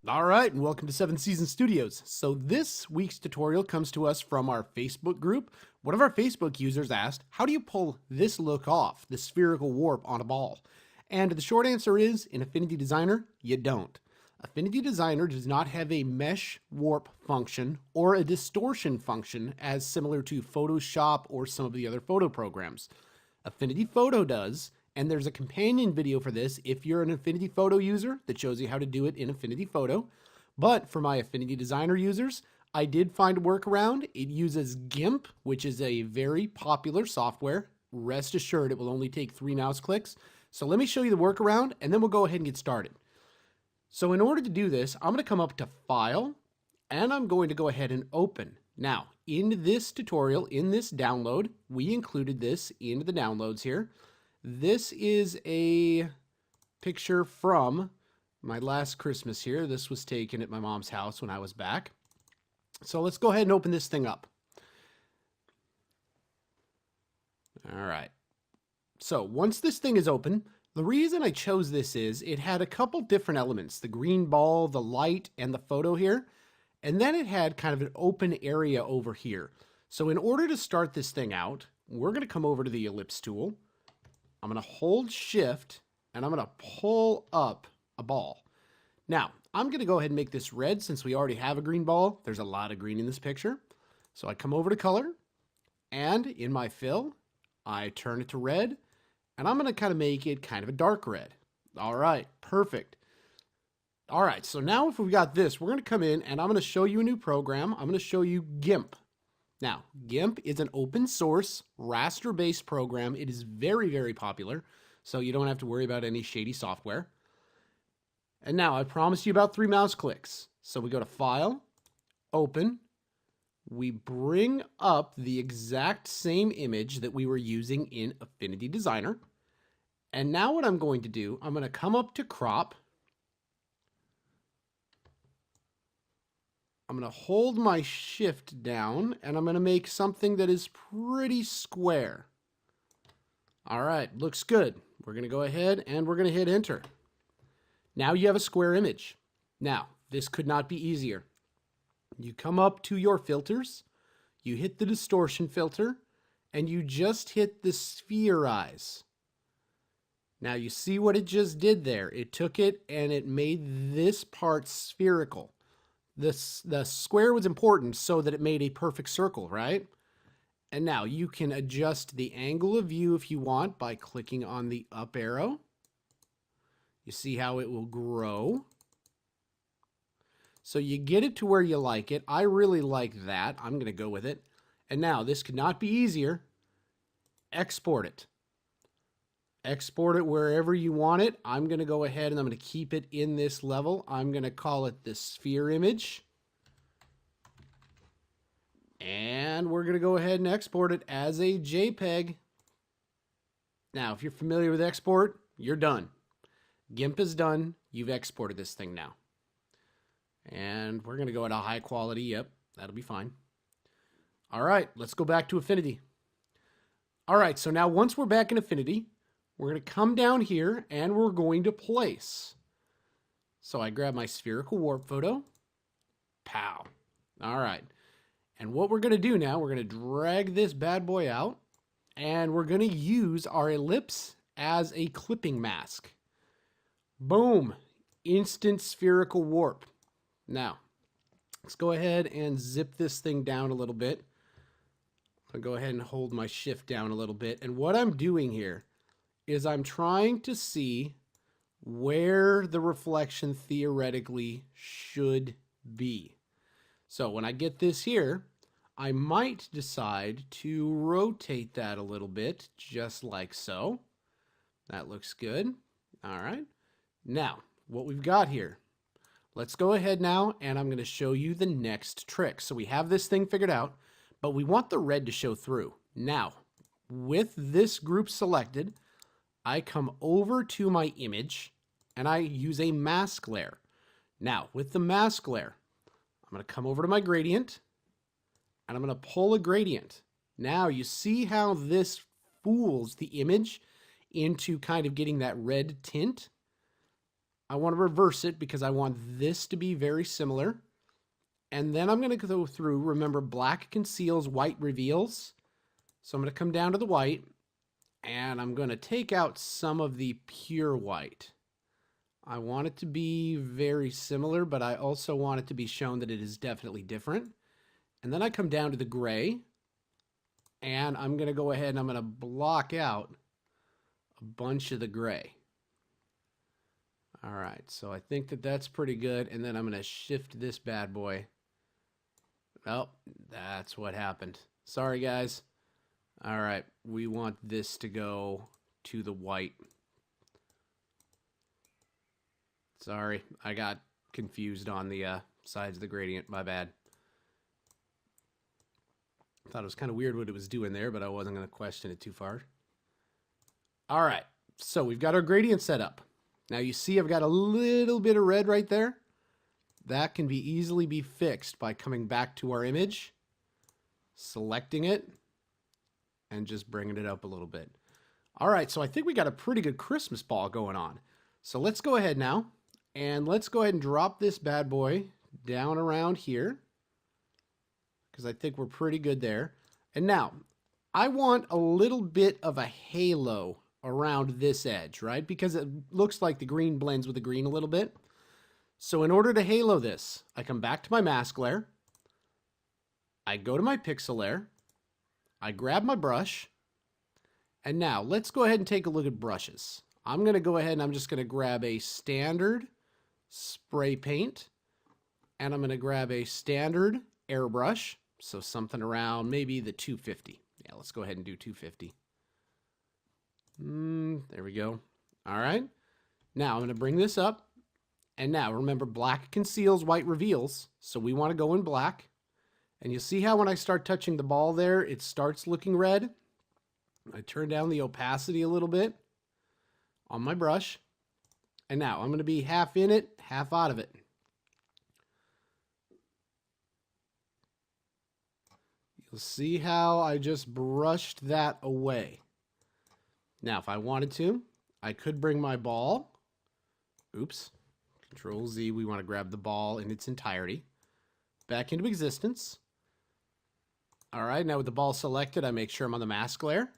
All right, and welcome to Seven Season Studios. So this week's tutorial comes to us from our Facebook group. One of our Facebook users asked, how do you pull this look off, the spherical warp on a ball? And the short answer is, in Affinity Designer, you don't. Affinity Designer does not have a mesh warp function or a distortion function as similar to Photoshop or some of the other photo programs. Affinity Photo does, and there's a companion video for this if you're an Affinity Photo user that shows you how to do it in Affinity Photo. But for my Affinity Designer users, I did find a workaround. It uses Gimp, which is a very popular software. Rest assured, it will only take 3 mouse clicks. So let me show you the workaround, and then we'll go ahead and get started. So in order to do this, I'm going to come up to File, and I'm going to go ahead and Open. Now, in this tutorial, in this download, we included this in the downloads here. This is a picture from my last Christmas here. This was taken at my mom's house when I was back. So let's go ahead and open this thing up. All right. So once this thing is open, the reason I chose this is it had a couple different elements, the green ball, the light, and the photo here. And then it had kind of an open area over here. So in order to start this thing out, we're going to come over to the ellipse tool. I'm going to hold shift and I'm going to pull up a ball. Now, I'm going to go ahead and make this red since we already have a green ball. There's a lot of green in this picture. So I come over to color and in my fill, I turn it to red and I'm going to kind of make it kind of a dark red. All right, perfect. All right, so now if we've got this, we're going to come in and I'm going to show you a new program. I'm going to show you Gimp. Now, Gimp is an open source raster-based program. It is very, very popular, so you don't have to worry about any shady software. And now I promised you about 3 mouse clicks. So we go to File, Open. We bring up the exact same image that we were using in Affinity Designer. And now what I'm going to do, I'm going to come up to Crop. I'm going to hold my shift down and I'm going to make something that is pretty square. All right, looks good. We're going to go ahead and we're going to hit enter. Now you have a square image. Now, this could not be easier. You come up to your filters, you hit the distortion filter, and you just hit the spherize. Now you see what it just did there. It took it and it made this part spherical. The square was important so that it made a perfect circle, right? And now you can adjust the angle of view if you want by clicking on the up arrow. You see how it will grow. So you get it to where you like it. I really like that. I'm going to go with it. And now this could not be easier. Export it. Export it wherever you want it. I'm going to go ahead and I'm going to keep it in this level. I'm going to call it the sphere image. And we're going to go ahead and export it as a JPEG. Now, if you're familiar with export, you're done. Gimp is done. You've exported this thing now. And we're going to go at a high quality. Yep, that'll be fine. All right, let's go back to Affinity. All right, so now once we're back in Affinity, we're going to come down here and we're going to place. So I grab my spherical warp photo. Pow. All right. And what we're going to do now, we're going to drag this bad boy out and we're going to use our ellipse as a clipping mask. Boom. Instant spherical warp. Now, let's go ahead and zip this thing down a little bit. I'll go ahead and hold my shift down a little bit. And what I'm doing here is I'm trying to see where the reflection theoretically should be. So when I get this here, I might decide to rotate that a little bit, just like so. That looks good. All right. Now, what we've got here, let's go ahead now, and I'm going to show you the next trick. So we have this thing figured out, but we want the red to show through. Now, with this group selected, I come over to my image and I use a mask layer. Now, with the mask layer, I'm going to come over to my gradient and I'm going to pull a gradient. Now, you see how this fools the image into kind of getting that red tint? I want to reverse it because I want this to be very similar. And then I'm going to go through, remember, black conceals, white reveals. So I'm going to come down to the white, and I'm going to take out some of the pure white. I want it to be very similar, but I also want it to be shown that it is definitely different. And then I come down to the gray, and I'm going to go ahead and I'm going to block out a bunch of the gray. All right, so I think that that's pretty good. And then I'm going to shift this bad boy. Oh, that's what happened. Sorry, guys. All right, we want this to go to the white. Sorry, I got confused on the sides of the gradient. My bad. Thought it was kind of weird what it was doing there, but I wasn't going to question it too far. All right, so we've got our gradient set up. Now you see I've got a little bit of red right there. That can be easily be fixed by coming back to our image, selecting it, and just bringing it up a little bit. All right, so I think we got a pretty good Christmas ball going on. So let's go ahead now, and let's go ahead and drop this bad boy down around here, because I think we're pretty good there. And now, I want a little bit of a halo around this edge, right? Because it looks like the green blends with the green a little bit. So in order to halo this, I come back to my mask layer, I go to my pixel layer, I grab my brush, and now let's go ahead and take a look at brushes. I'm going to go ahead and I'm just going to grab a standard spray paint, and I'm going to grab a standard airbrush, so something around maybe the 250. Yeah, let's go ahead and do 250. There we go. All right. Now I'm going to bring this up. And now, remember, black conceals, white reveals. So we want to go in black. And you see how when I start touching the ball there, it starts looking red? I turn down the opacity a little bit on my brush. And now I'm going to be half in it, half out of it. You'll see how I just brushed that away. Now, if I wanted to, I could bring my ball. Oops. Control Z, we want to grab the ball in its entirety. Back into existence. All right, now with the ball selected, I make sure I'm on the mask layer.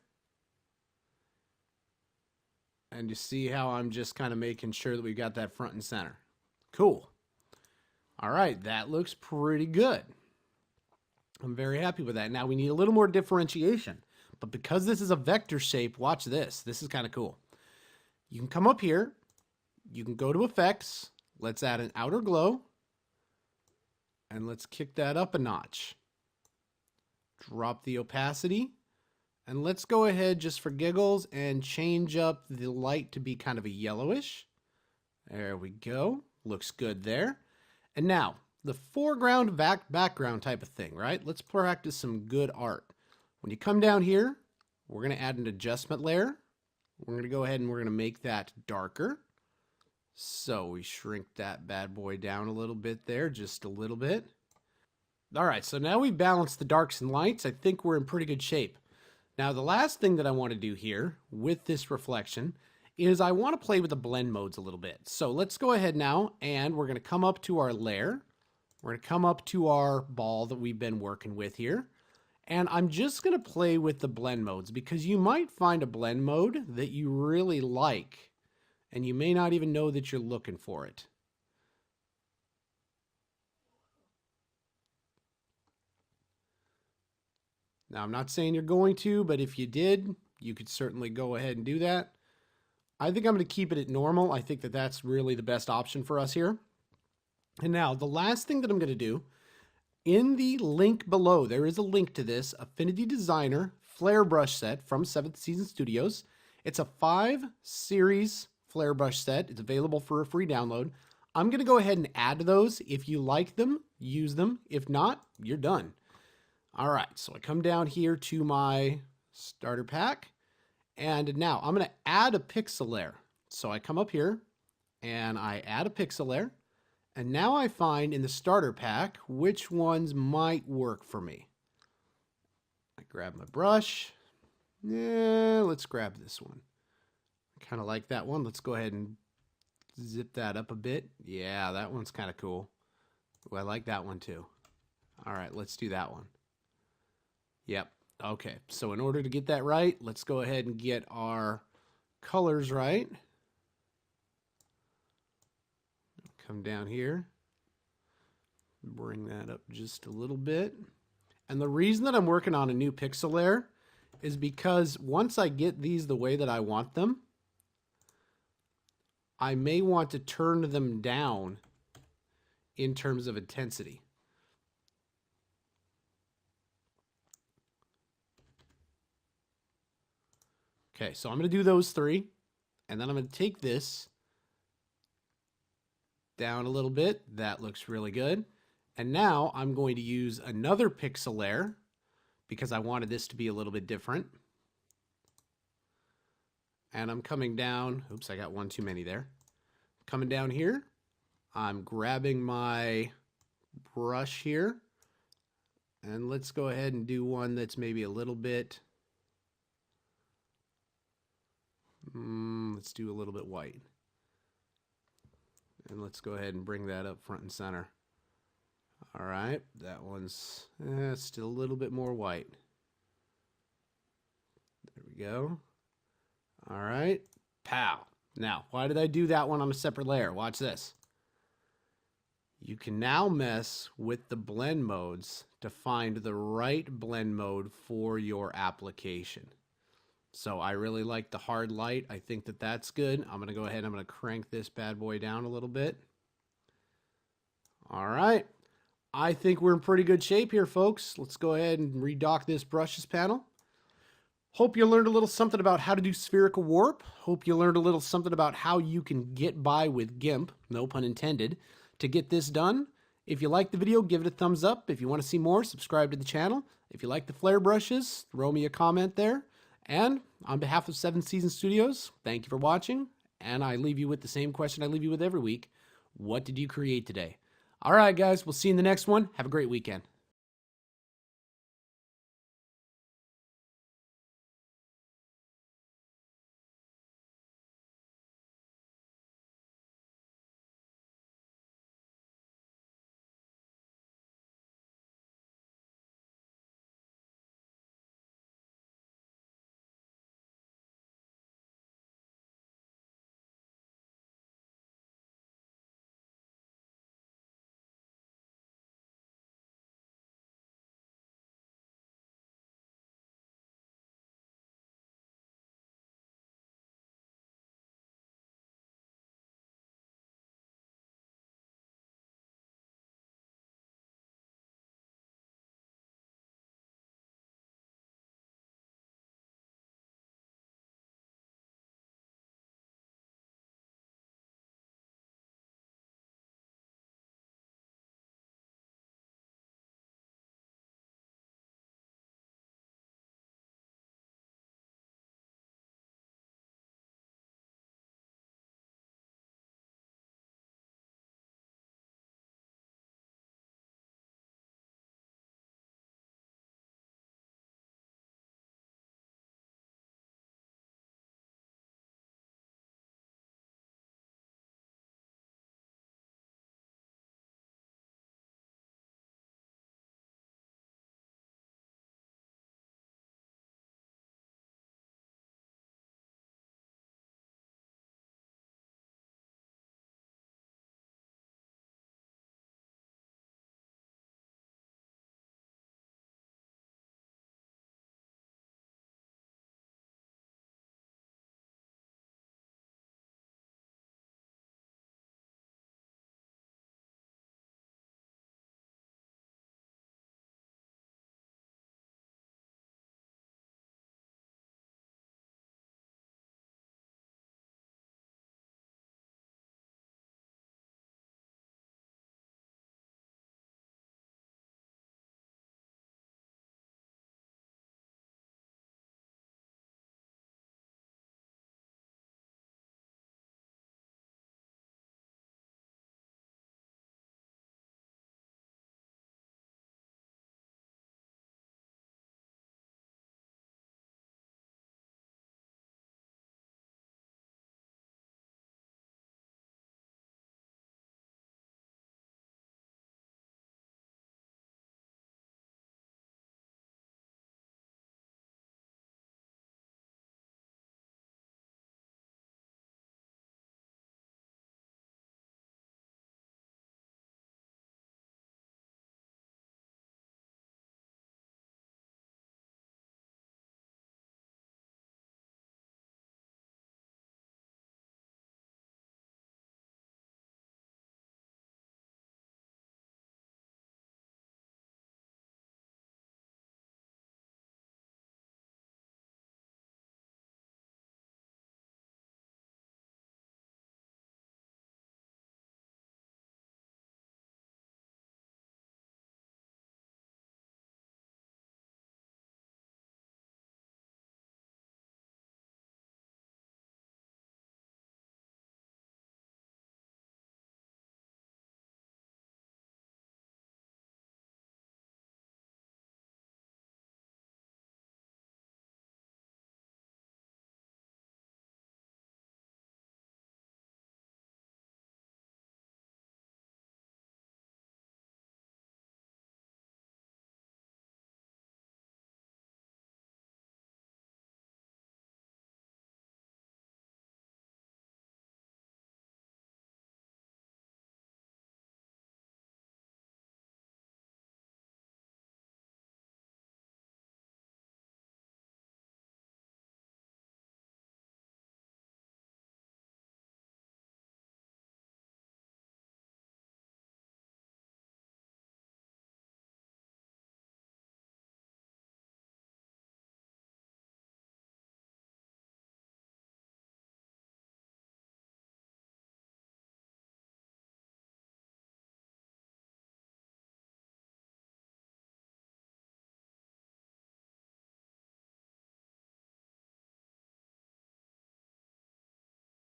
And you see how I'm just kind of making sure that we've got that front and center. Cool. All right, that looks pretty good. I'm very happy with that. Now we need a little more differentiation. But because this is a vector shape, watch this. This is kind of cool. You can come up here. You can go to Effects. Let's add an outer glow. And let's kick that up a notch. Drop the opacity. And let's go ahead just for giggles and change up the light to be kind of a yellowish. There we go. Looks good there. And now, the foreground background type of thing, right? Let's practice some good art. When you come down here, we're going to add an adjustment layer. We're going to go ahead and we're going to make that darker. So we shrink that bad boy down a little bit there, just a little bit. All right, so now we balance the darks and lights. I think we're in pretty good shape. Now, the last thing that I want to do here with this reflection is I want to play with the blend modes a little bit. So let's go ahead now, and we're going to come up to our layer. We're going to come up to our ball that we've been working with here. And I'm just going to play with the blend modes because you might find a blend mode that you really like, and you may not even know that you're looking for it. Now, I'm not saying you're going to, but if you did, you could certainly go ahead and do that. I think I'm going to keep it at normal. I think that that's really the best option for us here. And now, the last thing that I'm going to do, in the link below, there is a link to this Affinity Designer Flare Brush Set from 7th Season Studios. It's a 5-series flare brush set. It's available for a free download. I'm going to go ahead and add those. If you like them, use them. If not, you're done. All right, so I come down here to my starter pack, and now I'm going to add a pixel layer. So I come up here, and I add a pixel layer, and now I find in the starter pack which ones might work for me. I grab my brush. Yeah, let's grab this one. I kind of like that one. Let's go ahead and Zip that up a bit. Yeah, that one's kind of cool. Ooh, I like that one too. All right, let's do that one. Yep. Okay, so in order to get that right, let's go ahead and get our colors right. Come down here. Bring that up just a little bit. And the reason that I'm working on a new pixel layer is because once I get these the way that I want them, I may want to turn them down in terms of intensity. Okay, so I'm going to do those three, and then I'm going to take this down a little bit. That looks really good. And now I'm going to use another pixel layer because I wanted this to be a little bit different. And I'm coming down. Oops, I got one too many there. Coming down here. I'm grabbing my brush here. And let's go ahead and do one that's maybe a little bit. Let's do a little bit white. And let's go ahead and bring that up front and center. All right, that one's still a little bit more white. There we go. All right, pow. Now, why did I do that one on a separate layer? Watch this. You can now mess with the blend modes to find the right blend mode for your application. So I really like the hard light. I think that that's good. I'm going to go ahead and I'm going to crank this bad boy down a little bit. All right. I think we're in pretty good shape here, folks. Let's go ahead and redock this brushes panel. Hope you learned a little something about how to do spherical warp. Hope you learned a little something about how you can get by with Gimp, no pun intended, to get this done. If you liked the video, give it a thumbs up. If you want to see more, subscribe to the channel. If you like the flare brushes, throw me a comment there. And on behalf of 7 Seasons Studios, thank you for watching. And I leave you with the same question I leave you with every week. What did you create today? All right, guys, we'll see you in the next one. Have a great weekend.